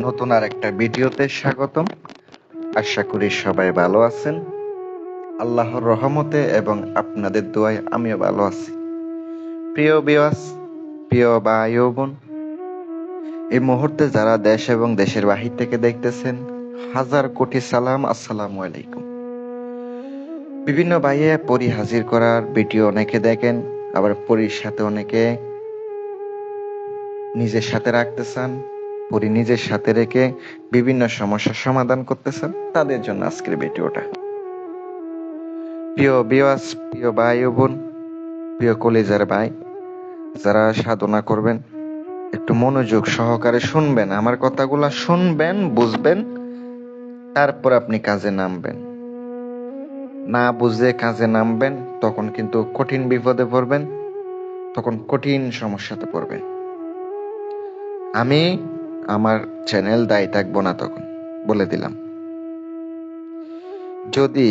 নতুন আর একটা ভিডিওতে স্বাগতম। আশা করি সবাই ভালো আছেন। আল্লাহর রহমতে এবং আপনাদের দোয়ায় আমিও ভালো আছি। প্রিয় ভিউয়ার্স, প্রিয় ভাই ও বোন, এই মুহূর্তে যারা দেশ এবং দেশের বাহির থেকে দেখতেছেন, হাজার কোটি সালাম, আসসালামু আলাইকুম। বিভিন্ন ভাইয়ে পরি হাজির করার ভিডিও অনেকে দেখেন, আবার পরির সাথে অনেকে নিজের সাথে রাখতে চান, পরি নিজের সাথে রেখে বিভিন্ন সমস্যার সমাধান করতে চান, তাদের জন্য আজকের ভিডিওটা। প্রিয় ভিউয়ার্স, প্রিয় ভাই ও বোন, প্রিয় কলিজার ভাই, যারা সাধনা করবেন একটু মনোযোগ সহকারে শুনবেন, আমার কথাগুলা শুনবেন, বুঝবেন, তারপর আপনি কাজে নামবেন। না বুঝে কাজে নামবেন তখন কিন্তু কঠিন বিপদে পড়বেন, তখন কঠিন সমস্যাতে পড়বেন। আমি আমার চ্যানেল দায়ী থাকবো না, তখন বলে দিলাম। যদি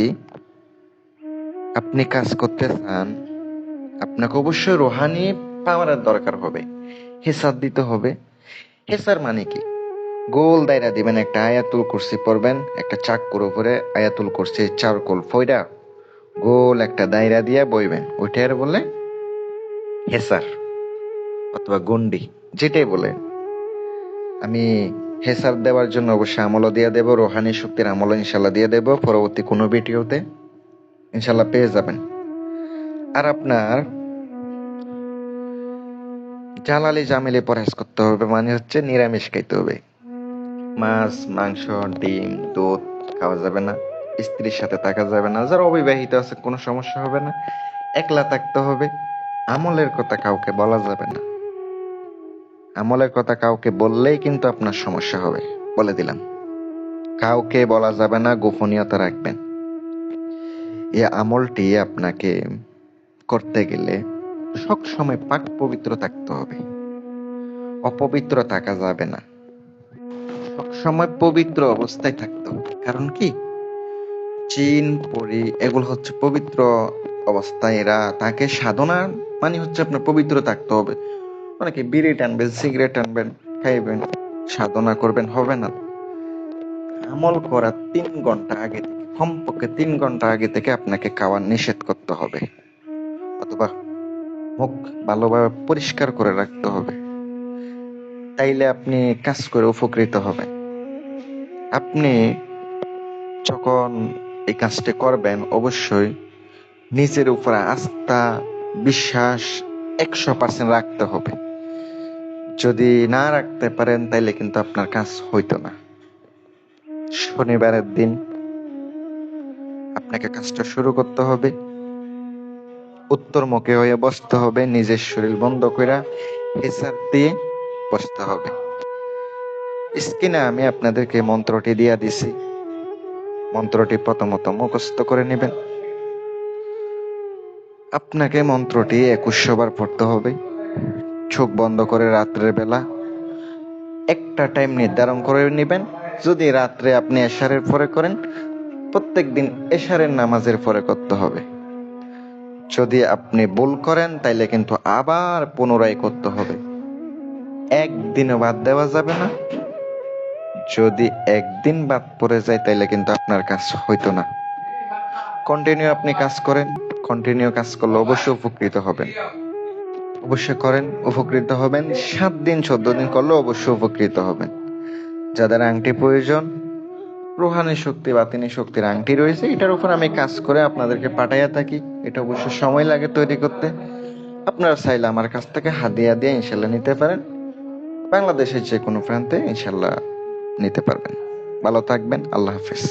আপনি কাজ করতে চান, আপনাকে অবশ্যই রুহানি পাওয়ারের দরকার হবে, হিসাব দিতে হবে। হিসার মানে কি? গোল দায়রা দিবেন, একটা আয়াতুল কুরসি পড়বেন, একটা চাক্কুর উপরে আয়াতুল কুরসি চারকোল ফয়রা গোল একটা দায়রা দিয়ে বইবেন, ওইটার বলে হেসার অথবা গন্ডি, যেটাই বলে। আমি হেসার দেওয়ার জন্য অবশ্যই আমলও দিয়ে দেব, রোহানি শক্তির আমলও ইনশাল্লাহ দিয়ে দেব পরবর্তী কোনো ভিডিওতে, ইনশাল্লাহ পেয়ে যাবেন। আর আপনার জালালি জামিলে পরহেজ করতে হবে, মানে হচ্ছে নিরামিষ খাইতে হবে। মাছ, মাংস, ডিম, দুধ খাওয়া যাবে না, স্ত্রীর সাথে থাকা যাবে না, যারা অবিবাহিত আছে কোনো সমস্যা হবে না, একলা থাকতে হবে। আমলের কথা কাউকে বলা যাবে না, আমলের কথা কাউকে বললেই কিন্তু আপনার সমস্যা হবে, বলে দিলাম। কাউকে বলা যাবে না, গোপনীয়তা রাখবেন। এই আমলটি আপনাকে করতে গেলে সবসময় পাক পবিত্র থাকতে হবে, অপবিত্র থাকা যাবে না, সবসময় পবিত্র অবস্থায় থাকতে হবে। কারণ কি, জিন পরি এগুলো হচ্ছে পবিত্র অবস্থায়, এরা তাকে সাধনা মানে হচ্ছে আপনার পবিত্র থাকতে হবে। অনেকে বিড়ি টানবেন, সিগারেট টানবেন, খাইবেন, সাধনা করবেন, হবে না। আমল করার 3 ঘন্টা আগে থেকে, কমপক্ষে 3 ঘন্টা আগে থেকে আপনাকে খাওয়া নিষেধ করতে হবে, অথবা মুখ ভালোভাবে পরিষ্কার করে রাখতে হবে। তাইলে আপনি কাজ করে উপকৃত হবেন। আপনি যখন এই কাজটি করবেন অবশ্যই নিজের উপর আস্থা, বিশ্বাস 100% রাখতে হবে। যদি না রাখতে পারেন তাইলে কিন্তু আপনার কাজ হইতো না। শনিবারের দিন আপনাকে কাজটা শুরু করতে হবে, উত্তরমুখী হয়ে বসতে হবে, নিজের শরীর বন্ধ করে হিসাব দিয়ে বসতে হবে। স্ক্রিনে আমি আপনাদেরকে মন্ত্রটি দিয়া দিছি, মন্ত্রটি প্রথমত মুখস্থ করে নেবেন। আপনাকে মন্ত্রটি 2100 বার পড়তে হবে, চোখ বন্ধ করে রাত্রের বেলা। একটা টাইম নির্ধারণ করে নেবেন। যদি রাত্রে আপনি এশারের পরে করেন, প্রত্যেক দিন এশারের নামাজের পরে করতে হবে। যদি আপনি ভুল করেন তাইলে কিন্তু আবার পুনরায় করতে হবে, একদিনও বাদ দেওয়া যাবে না। যদি একদিন বাদ পড়ে যায় তাইলে কিন্তু আপনার কাজ হইতো না। কন্টিনিউ আপনি কাজ করেন, কন্টিনিউ কাজ করলে অবশ্যই উপকৃত হবেন। অবশ্যই করেন, উপকৃত হবেন। 7 দিন 14 দিন করলে অবশ্যই উপকৃত হবেন। যাদের আংটি প্রয়োজন, রুহানি শক্তি, বাতিনি শক্তির আংটি রয়েছে, এটার উপর আমি কাজ করে আপনাদেরকে পাঠাইয়া থাকি। এটা অবশ্য সময় লাগে তৈরি করতে। আপনারা চাইলে আমার কাছ থেকে হাদিয়া দিয়ে ইনশাল্লাহ নিতে পারেন, বাংলাদেশের যে কোনো প্রান্তে ইনশাল্লাহ নিতে পারবেন। ভালো থাকবেন, আল্লাহ হাফেজ।